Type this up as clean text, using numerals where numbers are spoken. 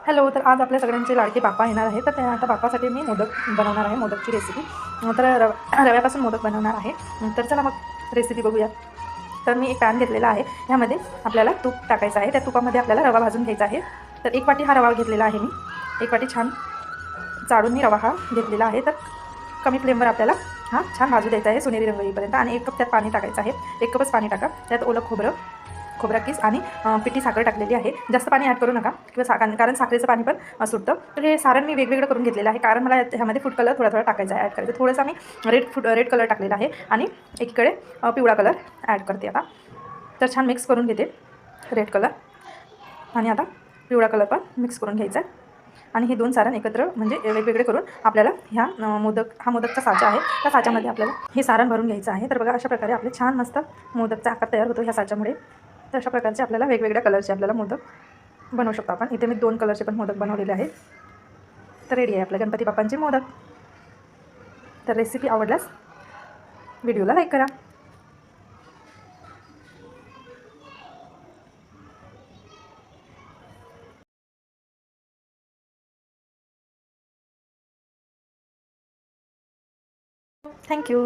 Hello. तर आज आपल्या सगळ्यांचे लाडके बाप्पा येणार आहे, तर त्या आता बाप्पासाठी मी मोदक बनवणार आहे, मोदकची रेसिपी. तर रव्यापासून मोदक बनवणार आहे. तर चला मग रेसिपी बघूया. तर मी एक पॅन घेतलेला आहे, ह्यामध्ये आपल्याला तूप टाकायचं आहे. त्या तुपामध्ये आपल्याला रवा भाजून घ्यायचा आहे. तर 1 वाटी हा रवा घेतलेला आहे मी. 1 वाटी छान चाळून मी रवा हा घेतलेला आहे. तर कमी फ्लेमवर आपल्याला हा छान भाजू द्यायचा आहे सोनेरी रंग येईपर्यंत. आणि 1 कप त्यात पाणी टाकायचं आहे. 1 कपच पाणी टाका. त्यात ओलं खोबरा किस आणि पिठी साखर टाकलेली आहे. जास्त पाणी ॲड करू नका किंवा कारण साखरेचं पाणी पण सुटतं. तर हे सारण मी वेगवेगळं करून घेतलेलं आहे, कारण मला ह्यामध्ये फूड कलर थोडा टाकायचा आहे, ॲड करायचं. थोडंसं मी रेड कलर टाकलेला आहे आणि एकीकडे पिवळा कलर ॲड करते आता. तर छान मिक्स करून घेते रेड कलर आणि आता पिवळा कलर पण मिक्स करून घ्यायचा आहे. आणि हे 2 सारण एकत्र म्हणजे वेगवेगळे करून आपल्याला हा मोदकचा साचा आहे, त्या साच्यामध्ये आपल्याला हे सारण भरून घ्यायचं आहे. तर बघा, अशा प्रकारे आपले छान मस्त मोदकचा आकार तयार होतो ह्या साच्यामुळे. तर अशा प्रकारचे आपल्याला वेगवेगळ्या कलरचे आपल्याला मोदक बनवू शकतो आपण. इथे मी 2 कलरचे पण मोदक बनवलेले आहेत. तर रेडी आहे आपल्या गणपती बाप्पांचे मोदक. तर रेसिपी आवडल्यास व्हिडिओला लाईक करा. थँक्यू.